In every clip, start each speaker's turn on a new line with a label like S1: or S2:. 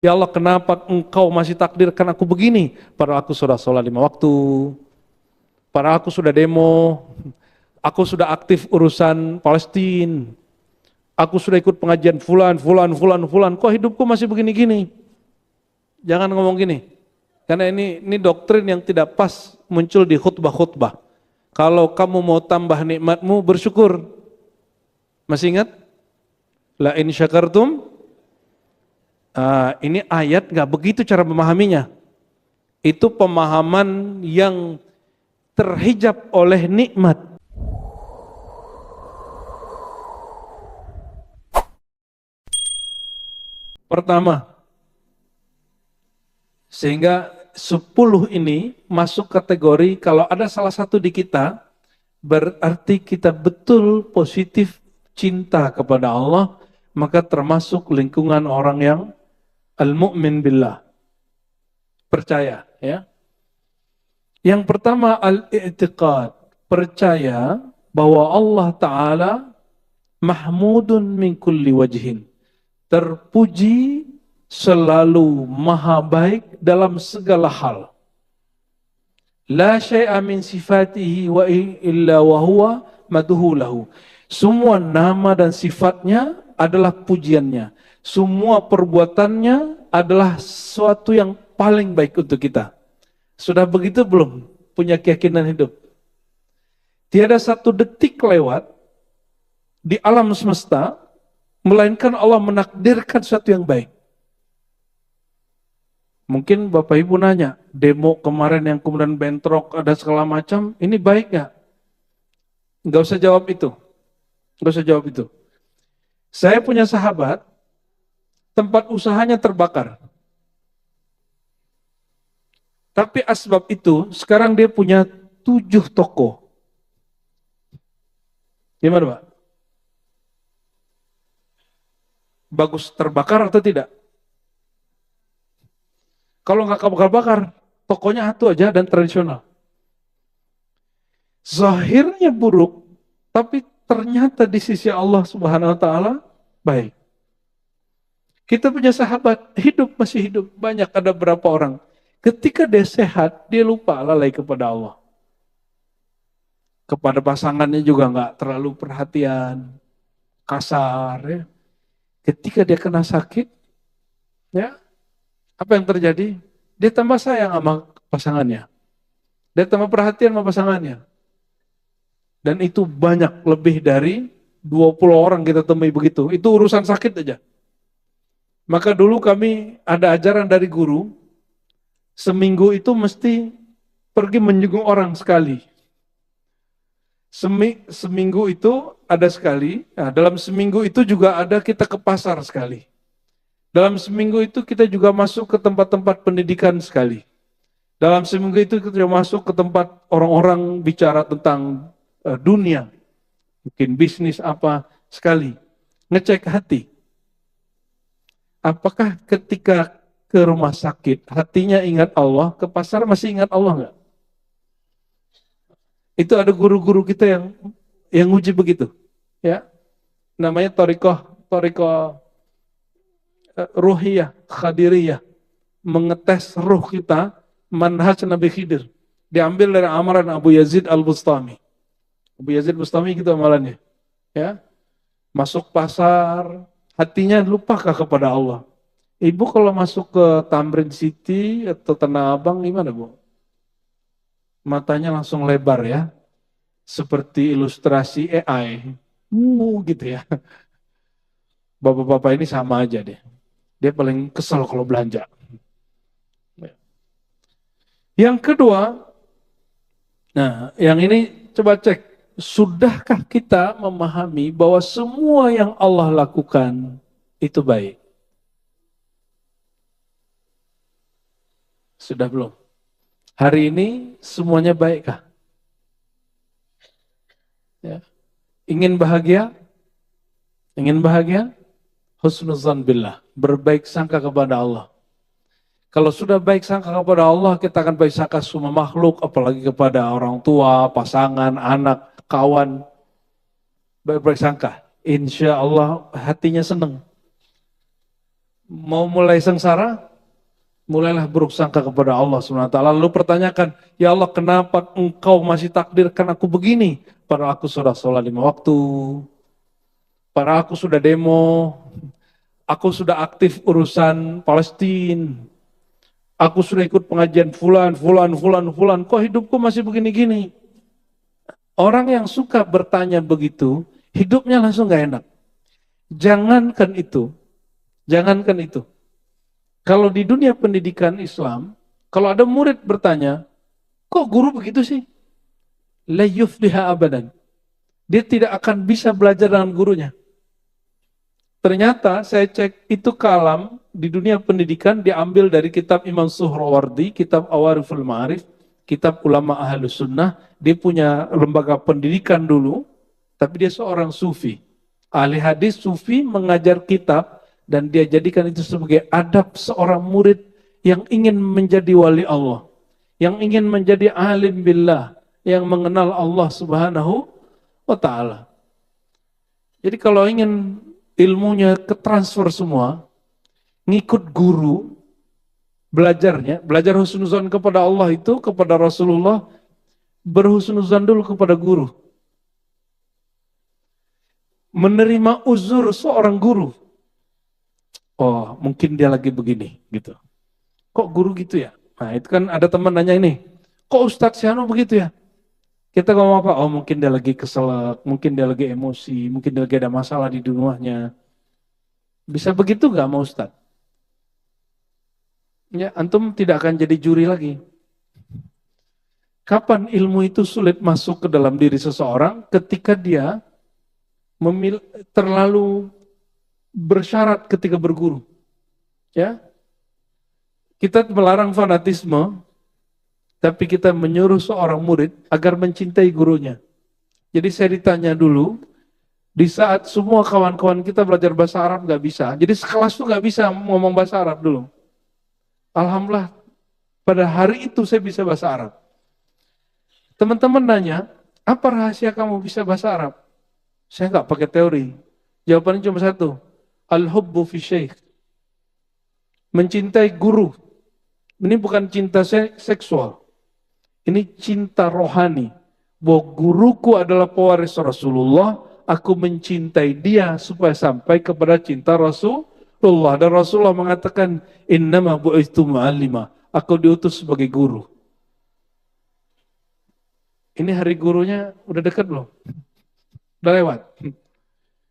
S1: Ya Allah, kenapa engkau masih takdirkan aku begini? Padahal aku sudah sholat 5 waktu, padahal aku sudah demo, aku sudah aktif urusan Palestina, aku sudah ikut pengajian fulan, fulan, fulan, fulan. Kok hidupku masih begini-gini? Jangan ngomong gini. Karena ini doktrin yang tidak pas muncul di khutbah-khutbah. Kalau kamu mau tambah nikmatmu, bersyukur. Masih ingat? La in syakartum. Ini ayat nggak begitu cara memahaminya. Itu pemahaman yang terhijab oleh nikmat. Pertama, sehingga 10 ini masuk kategori kalau ada salah satu di kita, berarti kita betul positif cinta kepada Allah, maka termasuk lingkungan orang yang al-mu'min billah, percaya ya. Yang pertama al-i'tiqad, percaya bahwa Allah Ta'ala mahmudun min kulli wajhin, terpuji selalu maha baik dalam segala hal. La syai'a min sifatihi wa illa wa huwa madhu lahu. Semua nama dan sifatnya adalah pujiannya. Semua perbuatannya adalah sesuatu yang paling baik untuk kita. Sudah begitu belum? Punya keyakinan hidup. Tiada satu detik lewat di alam semesta, melainkan Allah menakdirkan sesuatu yang baik. Mungkin Bapak Ibu nanya, demo kemarin yang kemudian bentrok, ada segala macam, ini baik nggak? Nggak usah jawab itu. Nggak usah jawab itu. Saya punya sahabat, tempat usahanya terbakar. Tapi asbab itu, sekarang dia punya 7 toko. Gimana Pak? Bagus terbakar atau tidak? Kalau nggak kebakar-bakar, tokonya satu aja dan tradisional. Zahirnya buruk, tapi ternyata di sisi Allah Subhanahu wa taala baik. Kita punya sahabat, hidup masih hidup, banyak ada berapa orang. Ketika dia sehat, dia lupa lalai kepada Allah. Kepada pasangannya juga nggak terlalu perhatian, kasar ya. Ketika dia kena sakit, ya, apa yang terjadi? Dia tambah sayang sama pasangannya. Dia tambah perhatian sama pasangannya. Dan itu banyak, lebih dari 20 orang kita temui begitu. Itu urusan sakit aja. Maka dulu kami ada ajaran dari guru, seminggu itu mesti pergi menjenguk orang sekali. Seminggu itu ada sekali, nah, dalam seminggu itu juga ada kita ke pasar sekali. Dalam seminggu itu kita juga masuk ke tempat-tempat pendidikan sekali. Dalam seminggu itu kita juga masuk ke tempat orang-orang bicara tentang dunia, mungkin bisnis apa sekali. Ngecek hati. Apakah ketika ke rumah sakit hatinya ingat Allah, ke pasar masih ingat Allah nggak? Itu ada guru-guru kita yang uji begitu, ya. Namanya torikoh ruhiyah, khadiriyah, mengetes ruh kita, manhaj Nabi Khidir. Diambil dari amalan Abu Yazid Al-Bustami. Abu Yazid Al-Bustami gitu amalannya, ya. Masuk pasar, hatinya lupakah kepada Allah? Ibu kalau masuk ke Tamrin City atau Tanah Abang gimana Bu? Matanya langsung lebar ya, seperti ilustrasi AI. Gitu ya. Bapak-bapak ini sama aja deh. Dia paling kesel kalau belanja. Yang kedua, nah yang ini coba cek. Sudahkah kita memahami bahwa semua yang Allah lakukan itu baik? Sudah belum? Hari ini semuanya baikkah? Ya. Ingin bahagia? Ingin bahagia? Husnuzan billah. Berbaik sangka kepada Allah. Kalau sudah baik sangka kepada Allah, kita akan baik sangka semua makhluk, apalagi kepada orang tua, pasangan, anak, kawan. Baik sangka. Insya Allah hatinya senang. Mau mulai sengsara, mulailah buruk sangka kepada Allah SWT. Lalu pertanyakan, ya Allah kenapa engkau masih takdirkan aku begini? Padahal aku sudah sholat 5 waktu, padahal aku sudah demo, aku sudah aktif urusan Palestina, aku sudah ikut pengajian fulan, fulan, fulan, fulan, kok hidupku masih begini-gini? Orang yang suka bertanya begitu, hidupnya langsung gak enak. Jangankan itu, jangankan itu. Kalau di dunia pendidikan Islam, kalau ada murid bertanya, kok guru begitu sih? La yufliha abadan. Dia tidak akan bisa belajar dengan gurunya. Ternyata saya cek itu kalam di dunia pendidikan diambil dari kitab Imam Suhrawardi, kitab Awariful Ma'arif, kitab ulama Ahlus Sunnah. Dia punya lembaga pendidikan dulu, tapi dia seorang sufi. Ahli hadis sufi mengajar kitab dan dia jadikan itu sebagai adab seorang murid yang ingin menjadi wali Allah, yang ingin menjadi alim billah, yang mengenal Allah Subhanahu wa taala. Jadi kalau ingin ilmunya ketransfer semua, ngikut guru, belajarnya, belajar husnuzan kepada Allah itu, kepada Rasulullah, berhusnuzan dulu kepada guru. Menerima uzur seorang guru. Oh, mungkin dia lagi begini, gitu. Kok guru gitu ya? Nah, itu kan ada teman nanya ini, kok Ustadz Syano begitu ya? Kita ngomong apa? Oh, mungkin dia lagi keselak, mungkin dia lagi emosi, mungkin dia lagi ada masalah di rumahnya. Bisa begitu gak mau Ustadz? Ya, antum tidak akan jadi juri lagi. Kapan ilmu itu sulit masuk ke dalam diri seseorang? Ketika dia terlalu bersyarat ketika berguru. Ya, kita melarang fanatisme, tapi kita menyuruh seorang murid agar mencintai gurunya. Jadi saya ditanya dulu, di saat semua kawan-kawan kita belajar bahasa Arab nggak bisa, jadi sekelas tuh nggak bisa ngomong bahasa Arab dulu. Alhamdulillah, pada hari itu saya bisa bahasa Arab. Teman-teman nanya, apa rahasia kamu bisa bahasa Arab? Saya nggak pakai teori. Jawabannya cuma satu, al-hubbu fi syaikh. Mencintai guru. Ini bukan cinta seksual. Ini cinta rohani. Bahwa guruku adalah pewaris Rasulullah, aku mencintai dia supaya sampai kepada cinta Rasulullah. Dan Rasulullah mengatakan, innama bu'istu mu'allima. Aku diutus sebagai guru. Ini hari gurunya udah dekat belum? Udah lewat.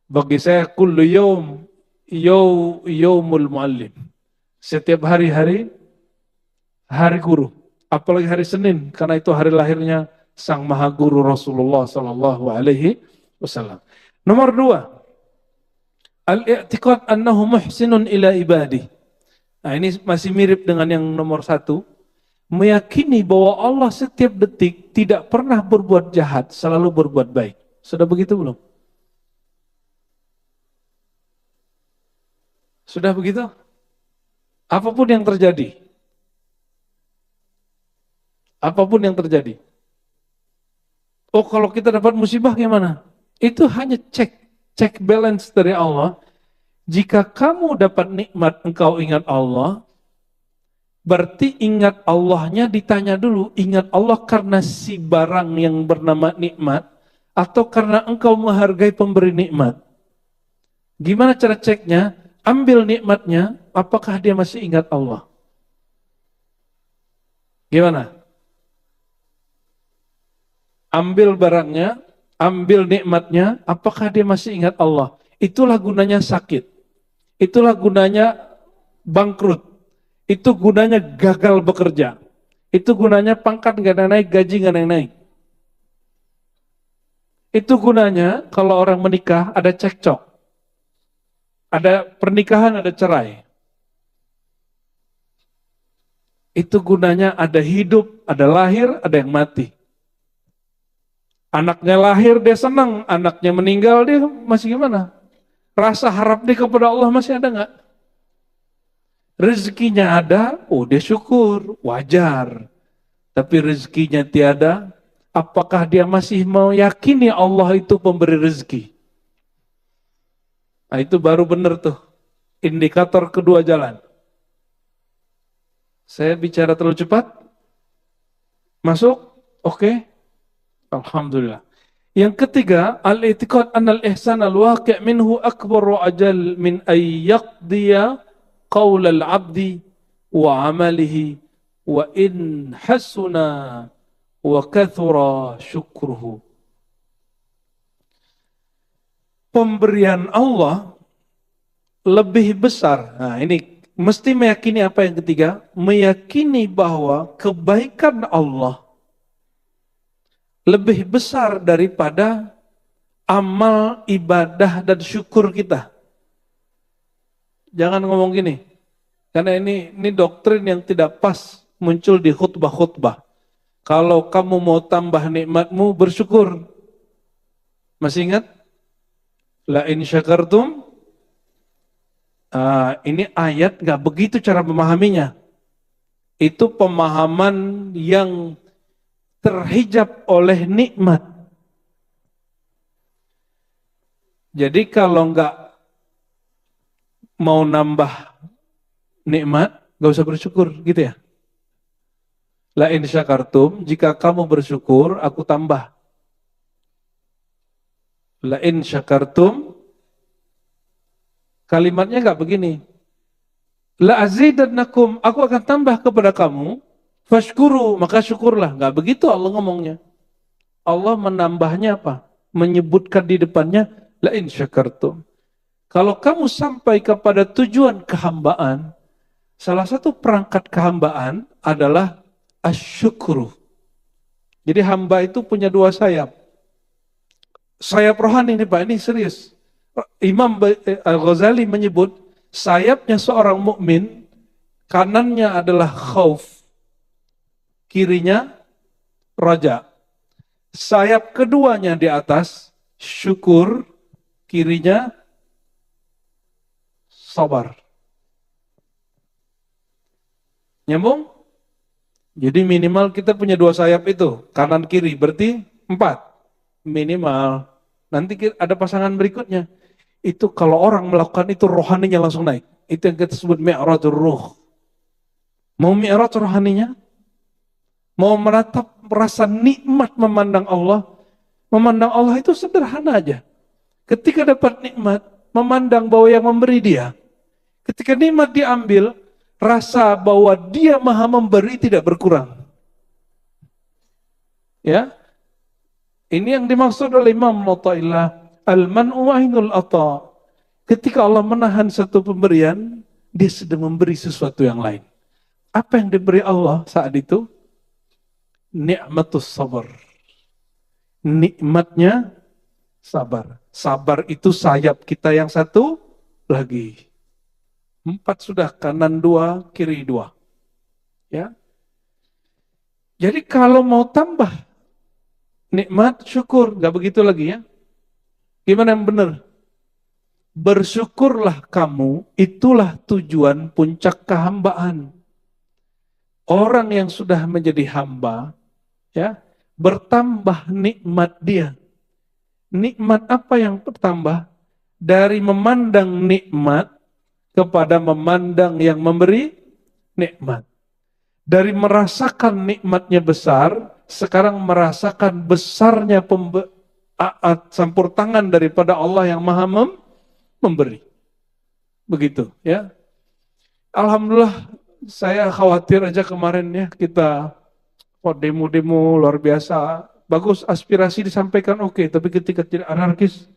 S1: Bagi saya kullu yaumul muallim. Setiap hari-hari hari guru. Apalagi hari Senin karena itu hari lahirnya Sang Maha Guru Rasulullah sallallahu alaihi wasallam. Nomor 2, al-i'tiqad annahu muhsinun ila ibadih. Nah, ini masih mirip dengan yang nomor 1. Meyakini bahwa Allah setiap detik tidak pernah berbuat jahat, selalu berbuat baik. Sudah begitu belum? Sudah begitu? Apapun yang terjadi. Apapun yang terjadi. Oh, kalau kita dapat musibah gimana? Itu hanya cek balance dari Allah. Jika kamu dapat nikmat, engkau ingat Allah, berarti ingat Allahnya ditanya dulu, ingat Allah karena si barang yang bernama nikmat, atau karena engkau menghargai pemberi nikmat. Gimana cara ceknya? Ambil nikmatnya, apakah dia masih ingat Allah? Gimana? Ambil barangnya, ambil nikmatnya, apakah dia masih ingat Allah? Itulah gunanya sakit. Itulah gunanya bangkrut. Itu gunanya gagal bekerja. Itu gunanya pangkat gak naik, gaji gak naik. Itu gunanya kalau orang menikah ada cekcok. Ada pernikahan, ada cerai. Itu gunanya ada hidup, ada lahir, ada yang mati. Anaknya lahir dia senang, anaknya meninggal dia masih gimana? Rasa harap dia kepada Allah masih ada nggak? Rezekinya ada, oh dia syukur, wajar. Tapi rezekinya tiada, apakah dia masih meyakini Allah itu pemberi rezeki? Nah itu baru benar tuh. Indikator kedua jalan. Saya bicara terlalu cepat? Masuk? Oke? Alhamdulillah. Yang ketiga, al-i'tiqad anna al-ihsan al-waqi' minhu akbar wa ajal min ay yaqdiya qaul al-'abdi wa 'amalihi wa in hasuna wa kathura syukruhu. Pemberian Allah lebih besar. Nah, ini mesti meyakini apa yang ketiga? Meyakini bahwa kebaikan Allah lebih besar daripada amal, ibadah, dan syukur kita. Jangan ngomong gini, karena ini doktrin yang tidak pas muncul di khutbah-khutbah. Kalau kamu mau tambah nikmatmu, bersyukur. Masih ingat? La in syakartum. Ini ayat gak begitu cara memahaminya. Itu pemahaman yang terhijab oleh nikmat. Jadi kalau nggak mau nambah nikmat, nggak usah bersyukur, gitu ya. La in syakartum, jika kamu bersyukur, aku tambah. La in syakartum, kalimatnya nggak begini. La azidannakum, aku akan tambah kepada kamu. Fashkuru, maka syukurlah. Nggak begitu Allah ngomongnya. Allah menambahnya apa? Menyebutkan di depannya, la in syakartum. Kalau kamu sampai kepada tujuan kehambaan, salah satu perangkat kehambaan adalah asyukru. Jadi hamba itu punya dua sayap. Sayap rohani ini Pak, ini serius. Imam Al-Ghazali menyebut, sayapnya seorang mukmin, kanannya adalah khauf, kirinya raja. Sayap keduanya di atas, syukur, kirinya sabar. Nyambung? Jadi minimal kita punya dua sayap itu, kanan kiri, berarti 4. Minimal. Nanti ada pasangan berikutnya. Itu kalau orang melakukan itu, rohaninya langsung naik. Itu yang kita sebut mi'rajur ruh. Mau mi'raj rohaninya? Mau menatap, merasa nikmat memandang Allah itu sederhana aja. Ketika dapat nikmat, memandang bahwa yang memberi dia. Ketika nikmat diambil, rasa bahwa dia maha memberi tidak berkurang. Ya, ini yang dimaksud oleh Imam Mu'ta'ilah, al-man'u ainul ata. Ketika Allah menahan satu pemberian, dia sedang memberi sesuatu yang lain. Apa yang diberi Allah saat itu? Ni'matus sabar. Nikmatnya sabar. Sabar itu sayap kita yang satu lagi. 4 sudah, kanan 2, kiri 2. Ya. Jadi kalau mau tambah nikmat, syukur. Gak begitu lagi ya. Gimana yang benar? Bersyukurlah kamu, itulah tujuan puncak kehambaan. Orang yang sudah menjadi hamba, ya, bertambah nikmat dia. Nikmat apa yang bertambah? Dari memandang nikmat kepada memandang yang memberi nikmat. Dari merasakan nikmatnya besar, sekarang merasakan besarnya campur tangan daripada Allah yang maha memberi. Begitu ya. Alhamdulillah, saya khawatir aja kemarin ya, kita demo-demo luar biasa, bagus aspirasi disampaikan, oke, tapi ketika tidak anarkis,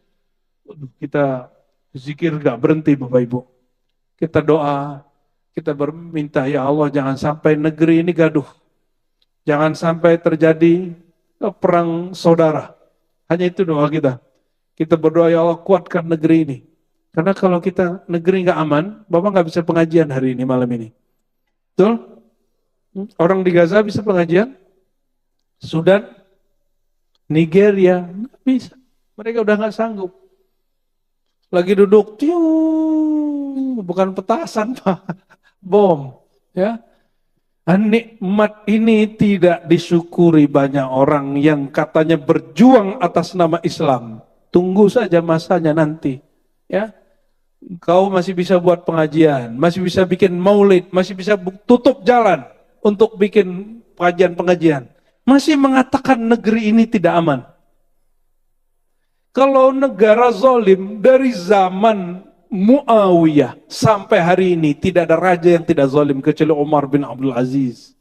S1: kita zikir gak berhenti Bapak Ibu. Kita doa, kita berminta, ya Allah jangan sampai negeri ini gaduh. Jangan sampai terjadi perang saudara. Hanya itu doa kita. Kita berdoa, ya Allah kuatkan negeri ini. Karena kalau kita negeri nggak aman, Bapak nggak bisa pengajian hari ini, malam ini. Betul? Orang di Gaza bisa pengajian? Sudan? Nigeria? Nggak bisa. Mereka udah nggak sanggup. Lagi duduk, bukan petasan, Pak. Bom. Ya. Nikmat ini tidak disyukuri banyak orang yang katanya berjuang atas nama Islam. Tunggu saja masanya nanti. Ya. Kau masih bisa buat pengajian, masih bisa bikin maulid, masih bisa tutup jalan untuk bikin pengajian. Masih mengatakan negeri ini tidak aman. Kalau negara zalim dari zaman Muawiyah sampai hari ini tidak ada raja yang tidak zalim kecuali Umar bin Abdul Aziz.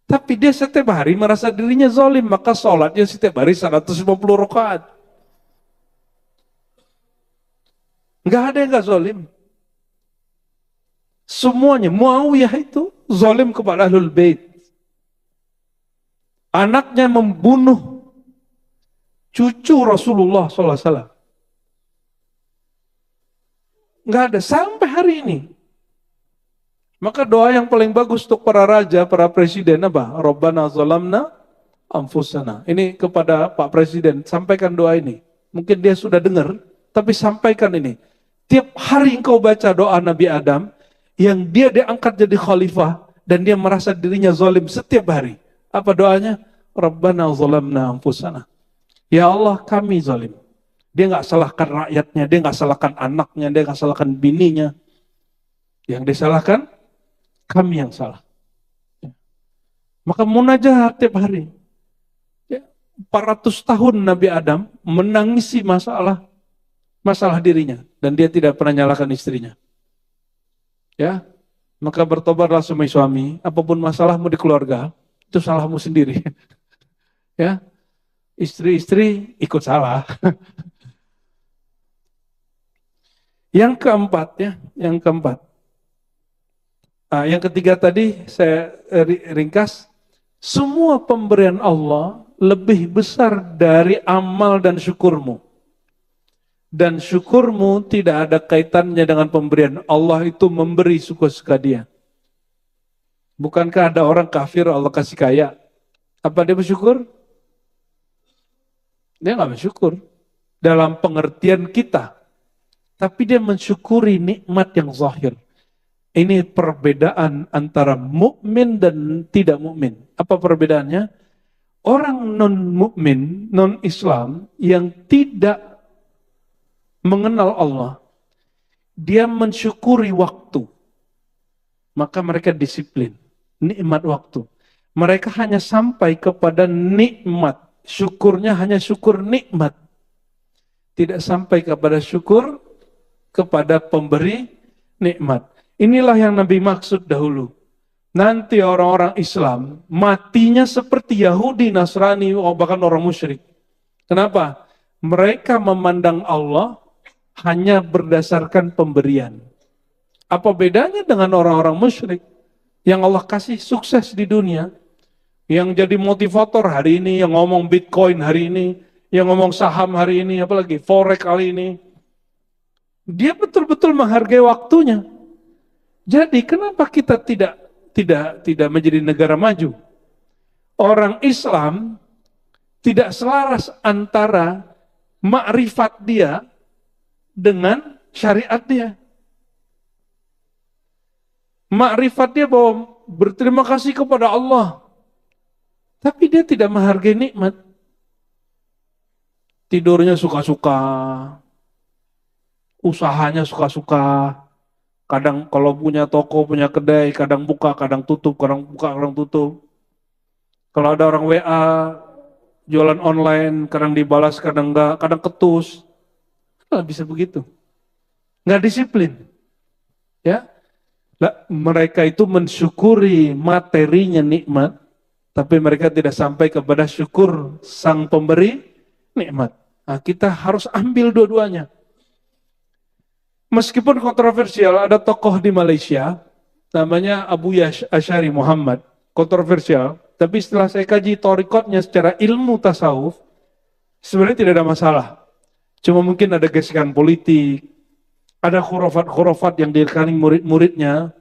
S1: Tapi dia setiap hari merasa dirinya zalim, maka sholatnya setiap hari 150 rakaat. Enggak ada yang enggak zalim. Semuanya Muawiyah itu zalim kepada Ahlul Bait. Anaknya membunuh cucu Rasulullah SAW. Nggak ada sampai hari ini. Maka doa yang paling bagus untuk para raja, para presiden apa? Rabbana zalamna anfusana. Ini kepada Pak Presiden, sampaikan doa ini. Mungkin dia sudah dengar, tapi sampaikan ini. Tiap hari engkau baca doa Nabi Adam, yang dia diangkat jadi khalifah, dan dia merasa dirinya zalim setiap hari. Apa doanya? Rabbana zalamna anfusana. Ya Allah, kami zalim. Dia nggak salahkan rakyatnya, dia nggak salahkan anaknya, dia nggak salahkan bininya. Yang disalahkan, kami yang salah. Maka munajat tiap hari. 400 tahun Nabi Adam menangisi masalah dirinya. Dan dia tidak pernah nyalahkan istrinya. Ya, maka bertobatlah suami-suami, apapun masalahmu di keluarga, itu salahmu sendiri. Ya, istri-istri ikut salah. Yang keempat ya, yang keempat. Yang ketiga tadi saya ringkas, semua pemberian Allah lebih besar dari amal dan syukurmu. Dan syukurmu tidak ada kaitannya dengan pemberian. Allah itu memberi suka-suka dia. Bukankah ada orang kafir Allah kasih kaya? Apa dia bersyukur? Dia nggak bersyukur. Dalam pengertian kita. Tapi dia mensyukuri nikmat yang zahir. Ini perbedaan antara mukmin dan tidak mukmin. Apa perbedaannya? Orang non-mukmin, non-Islam yang tidak mengenal Allah, dia mensyukuri waktu. Maka mereka disiplin, nikmat waktu. Mereka hanya sampai kepada nikmat. Syukurnya hanya syukur nikmat. Tidak sampai kepada syukur kepada pemberi nikmat. Inilah yang Nabi maksud dahulu. Nanti orang-orang Islam matinya seperti Yahudi, Nasrani, bahkan orang musyrik. Kenapa? Mereka memandang Allah hanya berdasarkan pemberian. Apa bedanya dengan orang-orang musyrik yang Allah kasih sukses di dunia, yang jadi motivator hari ini, yang ngomong Bitcoin hari ini, yang ngomong saham hari ini, apalagi forex kali ini. Dia betul-betul menghargai waktunya. Jadi kenapa kita tidak menjadi negara maju? Orang Islam tidak selaras antara makrifat dia dengan syariat dia. Makrifat dia bahwa berterima kasih kepada Allah, tapi dia tidak menghargai nikmat. Tidurnya suka-suka, usahanya suka-suka. Kadang kalau punya toko, punya kedai, kadang buka, kadang tutup, kadang buka, kadang tutup. Kalau ada orang WA, jualan online, kadang dibalas, kadang enggak, kadang ketus. Nggak bisa begitu. Nggak disiplin. Ya, mereka itu mensyukuri materinya nikmat, tapi mereka tidak sampai kepada syukur sang pemberi nikmat. Nah, kita harus ambil dua-duanya. Meskipun kontroversial, ada tokoh di Malaysia, namanya Abu Asy'ari Muhammad, kontroversial, tapi setelah saya kaji thariqatnya secara ilmu tasawuf, sebenarnya tidak ada masalah. Cuma mungkin ada gesekan politik, ada khurafat-khurafat yang dikali murid-muridnya,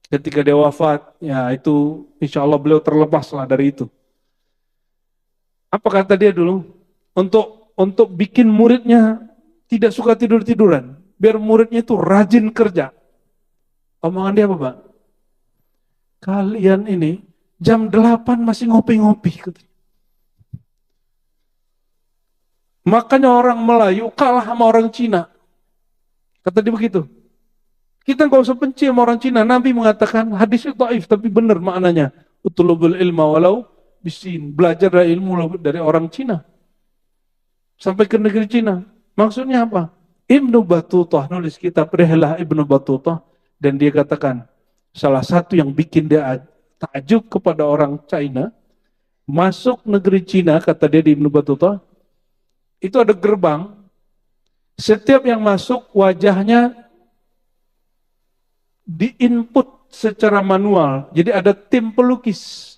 S1: ketika dia wafat, ya itu insya Allah beliau terlepaslah dari itu. Apa kata dia dulu? Untuk bikin muridnya tidak suka tidur-tiduran, biar muridnya itu rajin kerja. Omongan dia apa, Pak? Kalian ini jam 8 masih ngopi-ngopi. Makanya orang Melayu kalah sama orang Cina. Kata dia begitu. Kita nggak usah benci sama orang Cina. Nabi mengatakan hadisnya dhaif tapi benar maknanya. Utulubul ilma walau bisin. Belajar ilmu dari orang Cina. Sampai ke negeri Cina. Maksudnya apa? Ibnu Battutah nulis kitab Rihlah Ibnu Battutah dan dia katakan salah satu yang bikin dia takjub kepada orang China, masuk negeri Cina, kata dia di Ibnu Battutah, itu ada gerbang, setiap yang masuk wajahnya di-input secara manual, jadi ada tim pelukis.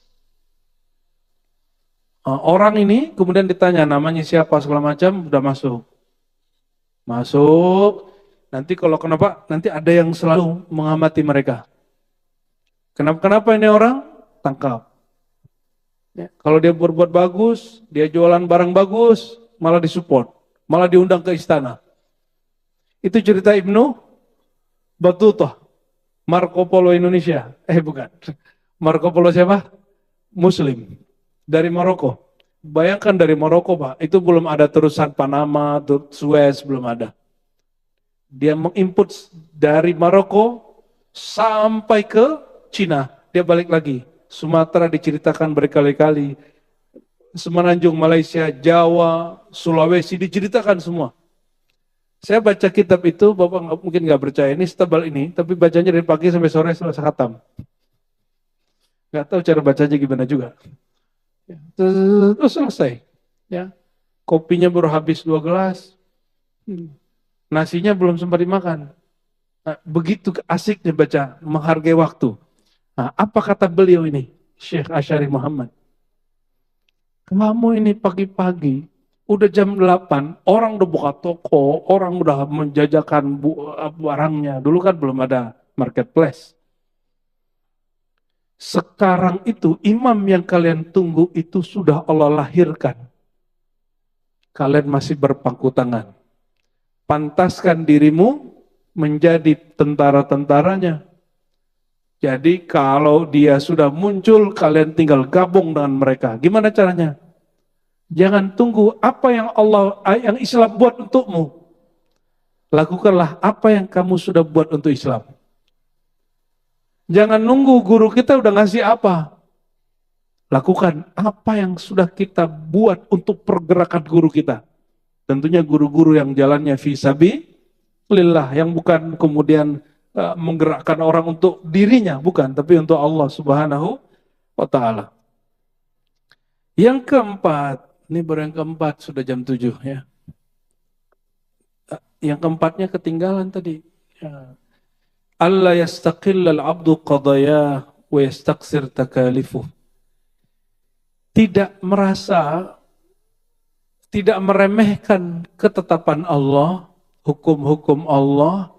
S1: Orang ini kemudian ditanya namanya siapa segala macam, udah masuk, nanti kalau kenapa, nanti ada yang selalu mengamati mereka. Kenapa ini orang? Tangkap. Ya, kalau dia berbuat bagus, dia jualan barang bagus, malah disupport, malah diundang ke istana. Itu cerita Ibnu Battutah, Marco Polo Indonesia. Bukan. Marco Polo siapa? Muslim. Dari Maroko. Bayangkan dari Maroko, Pak, itu belum ada terusan Panama, Suez, belum ada. Dia menginput dari Maroko sampai ke Cina. Dia balik lagi. Sumatera diceritakan berkali-kali. Semenanjung Malaysia, Jawa, Sulawesi diceritakan semua. Saya baca kitab itu, Bapak mungkin nggak percaya, ini setebal ini, tapi bacanya dari pagi sampai sore selesai khatam. Nggak tahu cara bacanya gimana juga. Terus selesai. Ya. Kopinya baru habis 2 gelas. Nasinya belum sempat dimakan. Nah, begitu asiknya baca, menghargai waktu. Nah, apa kata beliau ini, Syekh Asy'ari Muhammad? Kamu ini pagi-pagi, udah jam 8, orang udah buka toko, orang udah menjajakan barangnya. Dulu kan belum ada marketplace. Sekarang itu imam yang kalian tunggu itu sudah Allah lahirkan. Kalian masih berpangku tangan. Pantaskan dirimu menjadi tentara-tentaranya. Jadi kalau dia sudah muncul, kalian tinggal gabung dengan mereka. Gimana caranya? Jangan tunggu apa yang yang Islam buat untukmu. Lakukanlah apa yang kamu sudah buat untuk Islam. Jangan nunggu guru kita udah ngasih apa. Lakukan apa yang sudah kita buat untuk pergerakan guru kita. Tentunya guru-guru yang jalannya fi sabilillah, yang bukan kemudian menggerakkan orang untuk dirinya, bukan, tapi untuk Allah Subhanahu wa ta'ala. Yang keempat, ini baru yang keempat, sudah jam 7 ya. Yang keempatnya ketinggalan tadi. Allah yastaqillal abdu qadaya wa yastaqsir takalifuh. Tidak meremehkan ketetapan Allah, hukum-hukum Allah,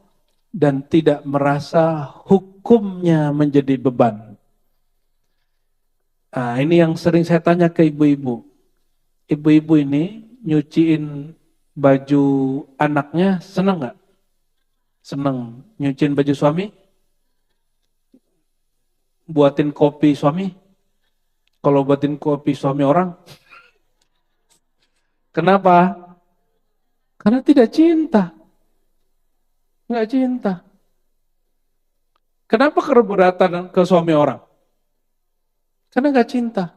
S1: dan tidak merasa hukumnya menjadi beban. Nah, ini yang sering saya tanya ke ibu-ibu. Ibu-ibu ini nyuciin baju anaknya senang nggak? Senang. Nyuciin baju suami? Buatin kopi suami? Kalau buatin kopi suami orang? Kenapa? Karena tidak cinta. Nggak cinta. Kenapa keberatan ke suami orang? Karena nggak cinta.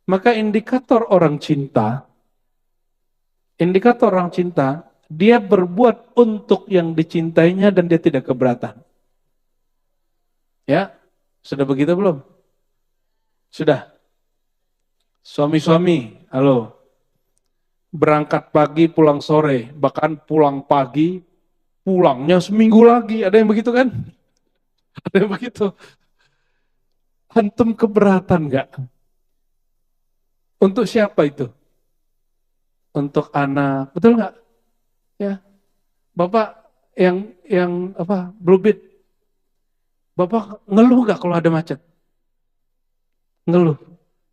S1: Maka indikator orang cinta, dia berbuat untuk yang dicintainya dan dia tidak keberatan. Ya, sudah begitu belum? Sudah. Suami-suami, halo. Berangkat pagi, pulang sore, bahkan pulang pagi, pulangnya seminggu lagi. Ada yang begitu kan? Ada yang begitu. Antum keberatan nggak? Untuk siapa itu? Untuk anak, betul nggak? Ya, Bapak yang apa? Bluebit. Bapak ngeluh nggak kalau ada macet? Ngeluh.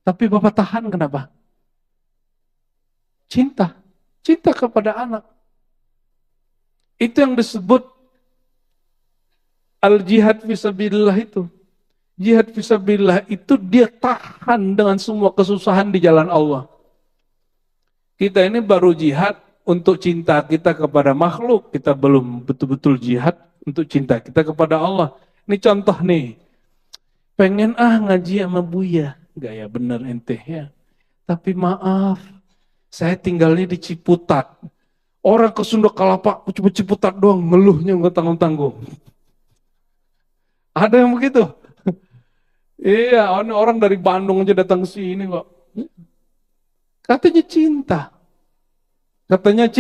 S1: Tapi Bapak tahan kenapa? Cinta kepada anak. Itu yang disebut al-jihad fisabilillah itu. Jihad fisabilillah itu dia tahan dengan semua kesusahan di jalan Allah. Kita ini baru jihad untuk cinta kita kepada makhluk, kita belum betul-betul jihad untuk cinta kita kepada Allah. Ini contoh nih, pengen ngaji sama Buya, gaya bener ente ya. Tapi maaf, saya tinggalnya di Ciputat. Orang ke Sunda Kelapa, cuma Ciputat doang, ngeluhnya nggak tanggung-tanggung. Ada yang begitu? Iya, orang dari Bandung aja datang ke sini kok. Katanya cinta. Katanya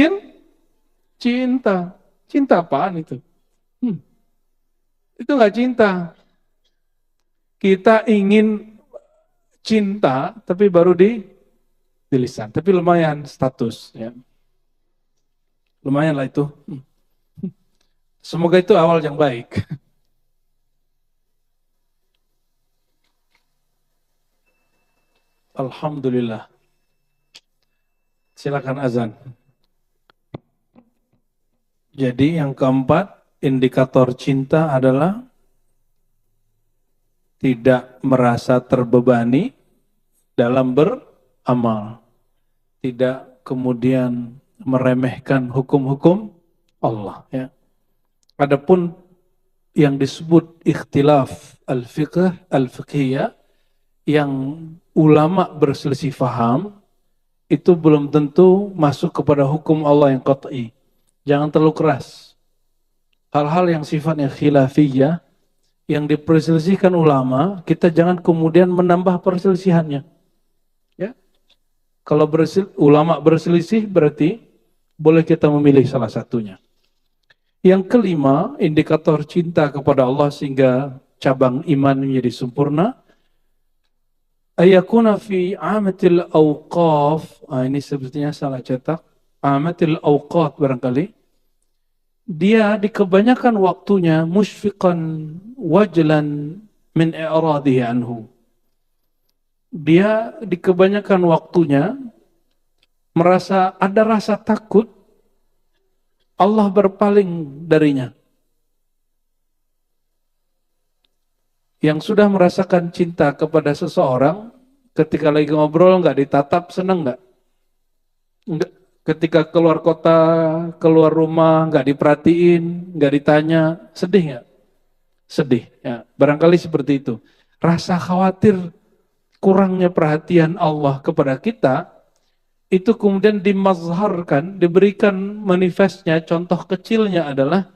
S1: cinta. Cinta apaan itu? Itu nggak cinta. Kita ingin cinta, tapi baru di lisan. Tapi lumayan status. Ya. Lumayan lah itu. Semoga itu awal yang baik. Alhamdulillah. Silakan azan. Jadi yang keempat, indikator cinta adalah tidak merasa terbebani dalam beramal. Tidak kemudian meremehkan hukum-hukum Allah. Ya. Adapun yang disebut ikhtilaf al-fiqh, al-fiqhiyah, yang ulama berselisih faham, itu belum tentu masuk kepada hukum Allah yang qat'i. Jangan terlalu keras. Hal-hal yang sifatnya khilafiyah, yang diperselisihkan ulama, kita jangan kemudian menambah perselisihannya. Ya. Kalau ulama berselisih berarti boleh kita memilih salah satunya. Yang kelima, indikator cinta kepada Allah sehingga cabang iman menjadi sempurna, ayakuna fi amatil awqaf, ini sebetulnya salah cetak, amatil awqat barangkali, dia di kebanyakan waktunya musyfiqan wajlan min i'radihi anhu. Dia di kebanyakan waktunya merasa ada rasa takut Allah berpaling darinya. Yang sudah merasakan cinta kepada seseorang, ketika lagi ngobrol nggak ditatap, senang nggak? Enggak. Ketika keluar kota, keluar rumah, nggak diperhatiin, nggak ditanya, sedih nggak? Sedih. Ya. Barangkali seperti itu. Rasa khawatir kurangnya perhatian Allah kepada kita, itu kemudian dimazharkan, diberikan manifestnya, contoh kecilnya adalah,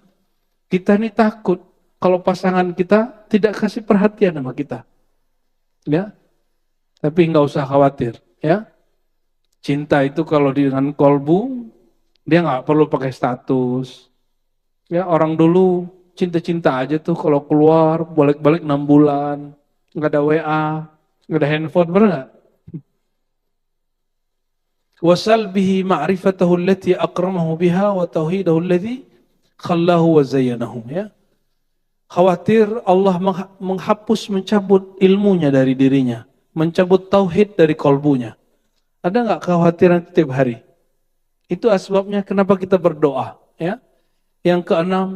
S1: kita ini takut kalau pasangan kita tidak kasih perhatian sama kita. Ya. Tapi nggak usah khawatir. Ya. Cinta itu kalau dengan kolbu, dia nggak perlu pakai status. Ya, orang dulu cinta-cinta aja tuh kalau keluar, balik-balik 6 bulan, nggak ada WA, nggak ada handphone, benar nggak? Wasal bihi ma'rifatahu allati akramahu biha wa tauhidahu allati khallahu wa zayyanahu. Ya. Khawatir Allah menghapus, mencabut ilmunya dari dirinya, mencabut tauhid dari kolbunya. Ada nggak kekhawatiran setiap hari? Itu asbabnya kenapa kita berdoa. Ya. Yang keenam,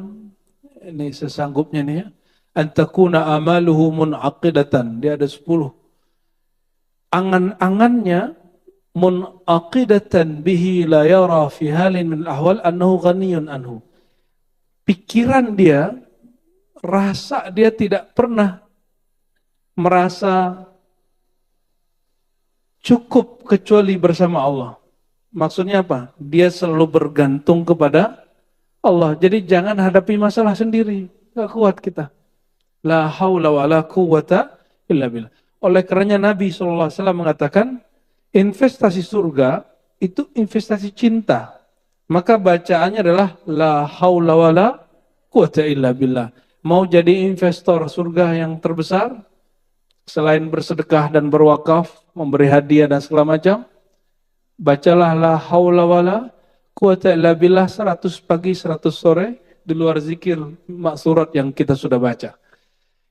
S1: ini sesanggupnya nih ya, antakuna amaluhu munaqidatan. Dia ada 10. Angan-angannya munaqidatan bihi la yara fi halin min ahwal annahu ghaniyun anhu. Pikiran dia, rasa dia tidak pernah merasa cukup kecuali bersama Allah. Maksudnya apa? Dia selalu bergantung kepada Allah. Jadi jangan hadapi masalah sendiri. Gak kuat kita. La haula wa la quwata illa billah. Oleh karenanya Nabi SAW mengatakan, investasi surga itu investasi cinta. Maka bacaannya adalah la haula wa la quwata illa billah. Mau jadi investor surga yang terbesar, selain bersedekah dan berwakaf, memberi hadiah dan segala macam, bacalah la haula wala quwata illa billah 100 pagi 100 sore di luar zikir maksurat yang kita sudah baca.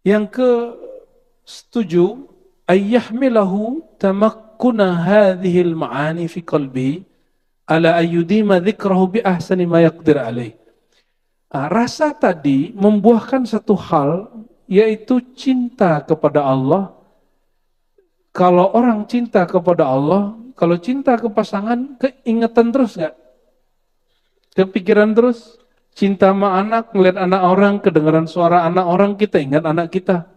S1: Yang ke-7, ayyahmilahu tamakkuna hadhil ma'ani fi qalbi ala ayyudima dzikrahu bi ahsani ma yaqdir alaih. Rasa tadi membuahkan satu hal, yaitu cinta kepada Allah. Kalau orang cinta kepada Allah, kalau cinta ke pasangan, keingatan terus nggak? Kepikiran terus, cinta sama anak, ngeliat anak orang, kedengaran suara anak orang, kita ingat anak kita.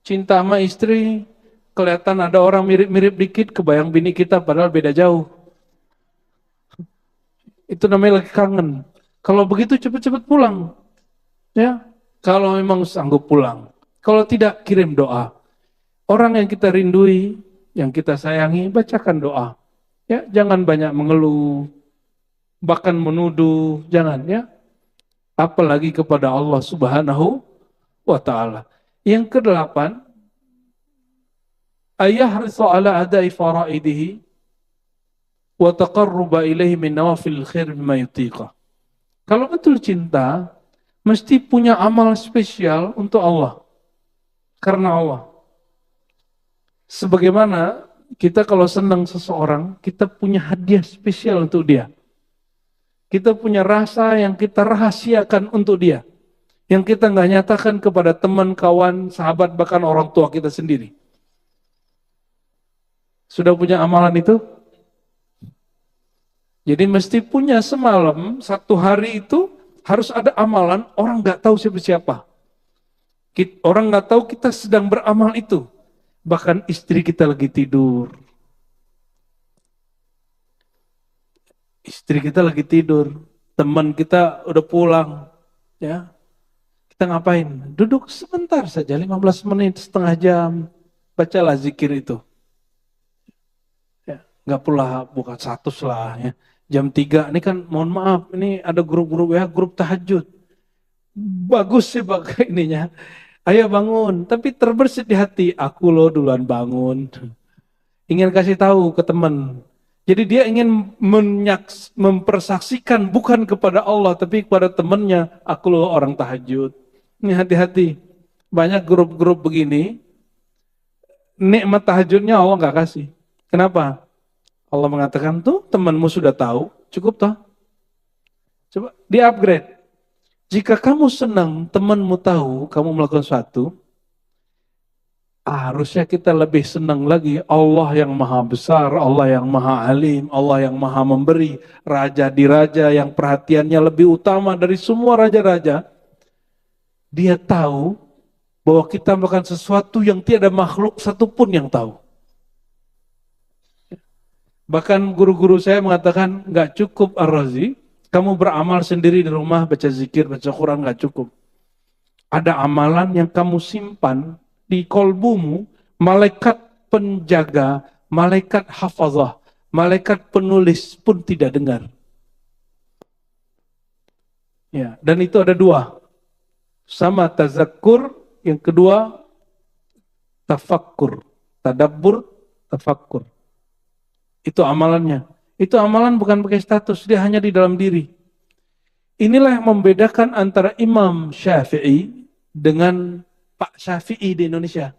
S1: Cinta sama istri, kelihatan ada orang mirip-mirip dikit, kebayang bini kita padahal beda jauh. Itu namanya lagi kangen. Kalau begitu cepet-cepet pulang. Ya, kalau memang sanggup pulang. Kalau tidak, kirim doa. Orang yang kita rindui, yang kita sayangi, bacakan doa. Ya, jangan banyak mengeluh, bahkan menuduh, jangan ya. Apalagi kepada Allah Subhanahu wa taala. Yang kedelapan, ayahrisu ala adai faraidihi wa taqarruba ilaihi min nawafil khair bima yutiqa. Kalau betul cinta, mesti punya amal spesial untuk Allah. Karena Allah. Sebagaimana kita kalau senang seseorang, kita punya hadiah spesial untuk dia. Kita punya rasa yang kita rahasiakan untuk dia. Yang kita nggak nyatakan kepada teman, kawan, sahabat, bahkan orang tua kita sendiri. Sudah punya amalan itu? Jadi mesti punya semalam, satu hari itu harus ada amalan, orang nggak tahu siapa-siapa. Orang nggak tahu kita sedang beramal itu. Bahkan istri kita lagi tidur. Istri kita lagi tidur. Teman kita udah pulang. Ya, kita ngapain? Duduk sebentar saja, 15 menit, setengah jam. Bacalah zikir itu. Ya, nggak pula buka status lah. Ya. Jam 3, ini kan mohon maaf, ini ada grup-grup ya, grup tahajud. Bagus sih pakai ininya. Ayo bangun, tapi terbersit di hati, aku loh duluan bangun. Ingin kasih tahu ke teman. Jadi dia ingin mempersaksikan bukan kepada Allah, tapi kepada temannya, aku loh orang tahajud. Ini hati-hati. Banyak grup-grup begini, nikmat tahajudnya Allah nggak kasih. Kenapa? Allah mengatakan tuh temanmu sudah tahu, cukup toh. Coba di-upgrade. Jika kamu senang temanmu tahu kamu melakukan sesuatu, harusnya kita lebih senang lagi. Allah yang maha besar, Allah yang maha alim, Allah yang maha memberi, raja di raja yang perhatiannya lebih utama dari semua raja-raja. Dia tahu bahwa kita melakukan sesuatu yang tiada makhluk satupun yang tahu. Bahkan guru-guru saya mengatakan nggak cukup Ar-Razi, kamu beramal sendiri di rumah, baca zikir, baca Quran, nggak cukup. Ada amalan yang kamu simpan di kolbumu, malaikat penjaga, malaikat hafazah, malaikat penulis pun tidak dengar. Ya, dan itu ada dua. Sama tazakkur, yang kedua tafakkur. Tadabbur, tafakkur. Itu amalannya. Itu amalan bukan pakai status, dia hanya di dalam diri. Inilah yang membedakan antara Imam Syafi'i dengan Pak Syafi'i di Indonesia.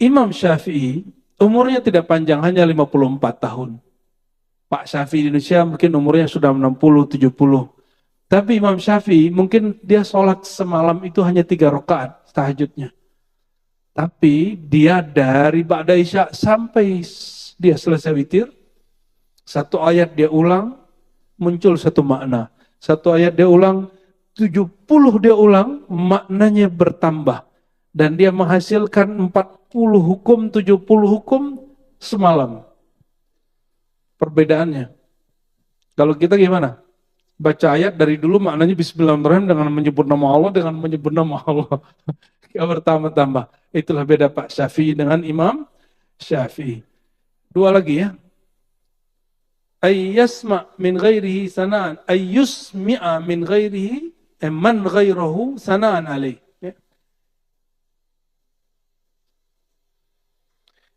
S1: Imam Syafi'i umurnya tidak panjang, hanya 54 tahun. Pak Syafi'i di Indonesia mungkin umurnya sudah 60, 70. Tapi Imam Syafi'i mungkin dia sholat semalam itu hanya 3 rakaat tahajudnya. Tapi dia dari Ba'da Isya sampai dia selesai witir, satu ayat dia ulang, muncul satu makna. Satu ayat dia ulang, 70 dia ulang, maknanya bertambah. Dan dia menghasilkan 40 hukum, 70 hukum semalam. Perbedaannya. Kalau kita gimana? Baca ayat dari dulu maknanya Bismillahirrahmanirrahim dengan menyebut nama Allah, dengan menyebut nama Allah. Gak bertambah-tambah. Itulah beda Pak Syafi'i dengan Imam Syafi'i. Dua lagi ya. Ayyasma min ghairihi sana'an. Ayyusmi'a min ghairihi man ghairahu sana'an alaih. Ya.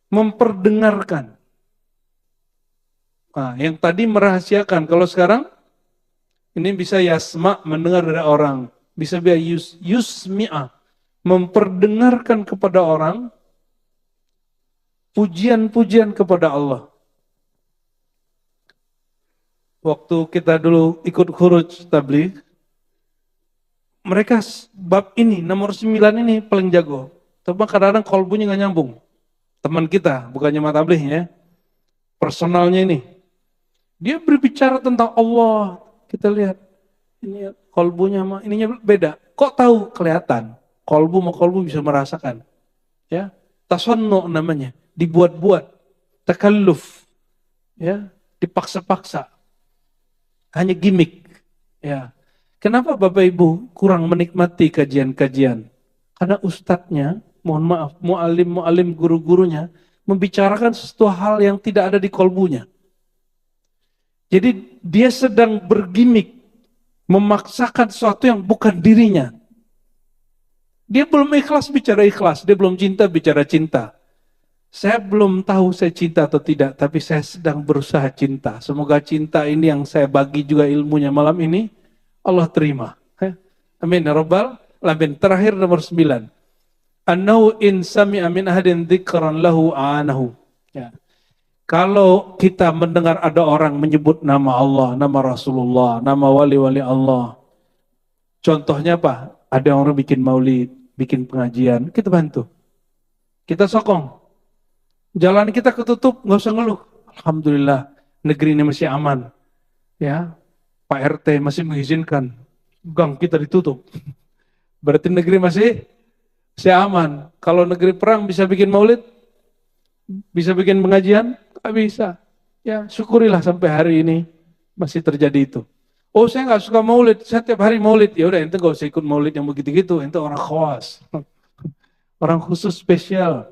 S1: Memperdengarkan. Nah, yang tadi merahasiakan. Kalau sekarang, ini bisa yasma, mendengar dari orang. Bisa biar yusmi'a. Memperdengarkan kepada orang pujian-pujian kepada Allah. Waktu kita dulu ikut khuruj tabligh, mereka bab ini, nomor 9 ini paling jago. Tapi kadang-kadang kolbunya nggak nyambung. Teman kita, bukannya tabligh ya, personalnya ini. Dia berbicara tentang Allah. Kita lihat ini kolbunya sama ininya beda. Kok tahu? Kelihatan. Kolbu sama kolbu bisa merasakan. Ya, tasannu namanya, dibuat-buat, takalluf, ya, dipaksa-paksa, hanya gimmick. Ya, kenapa Bapak Ibu kurang menikmati kajian-kajian? Karena ustadznya, mohon maaf, mualim guru-gurunya membicarakan sesuatu hal yang tidak ada di kolbunya. Jadi dia sedang bergimik, memaksakan sesuatu yang bukan dirinya. Dia belum ikhlas bicara ikhlas, dia belum cinta bicara cinta. Saya belum tahu saya cinta atau tidak, tapi saya sedang berusaha cinta. Semoga cinta ini yang saya bagi juga ilmunya malam ini, Allah terima. Amin ya rabbal alamin. Terakhir nomor 9. Annahu in sami'a min ahadin dzikran lahu a'anahu. Ya. Kalau kita mendengar ada orang menyebut nama Allah, nama Rasulullah, nama wali-wali Allah. Contohnya apa? Ada orang bikin maulid, bikin pengajian, kita bantu. Kita sokong. Jalan kita ketutup, nggak usah ngeluh. Alhamdulillah, negeri ini masih aman. Ya, Pak RT masih mengizinkan gang kita ditutup. Berarti negeri masih aman. Kalau negeri perang bisa bikin maulid, bisa bikin pengajian, nggak bisa. Ya, syukurilah sampai hari ini masih terjadi itu. Oh, saya nggak suka maulid, saya tiap hari maulid. Ya udah, ente nggak usah ikut maulid yang begitu-gitu. Ente orang khawas, orang khusus spesial.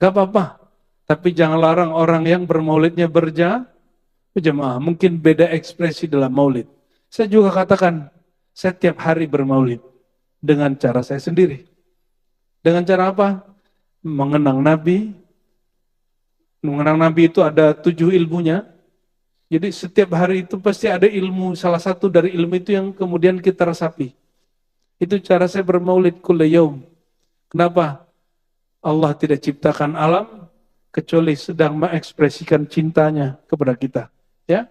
S1: Gak apa-apa. Tapi jangan larang orang yang bermaulidnya berjamaah. Mungkin beda ekspresi dalam maulid. Saya juga katakan, saya tiap hari bermaulid. Dengan cara saya sendiri. Dengan cara apa? Mengenang Nabi. Mengenang Nabi itu ada 7 ilmunya. Jadi setiap hari itu pasti ada ilmu. Salah satu dari ilmu itu yang kemudian kita resapi. Itu cara saya bermaulid kulla yaum. Kenapa? Allah tidak ciptakan alam kecuali sedang mengekspresikan cintanya kepada kita. Ya,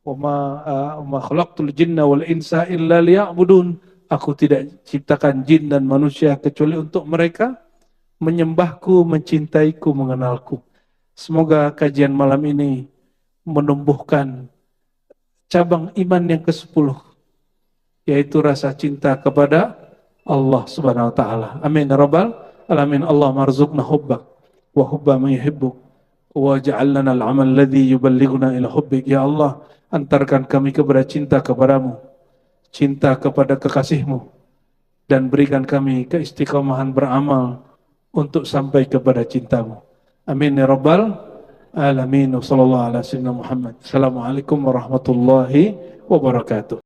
S1: wa khalaqtul jinna wal insa illa liya'budun. Aku tidak ciptakan jin dan manusia kecuali untuk mereka menyembahku, mencintaiku, mengenalku. Semoga kajian malam ini menumbuhkan cabang iman yang ke-10, yaitu rasa cinta kepada Allah Subhanahu wa taala. Amin ya rabbal alamin. Allah marzuqna hubbak wa hubba man yuhibbuk wa ja'alna al-amal alladhi yuballighuna ila hubbik. Ya Allah, antarkan kami kepada cinta kepadamu, cinta kepada kekasihmu, dan berikan kami keistiqomahan beramal untuk sampai kepada cintamu. Amin ya rabbal alamin. Wassallallahu ala sayyidina Muhammad. Assalamualaikum warahmatullahi wabarakatuh.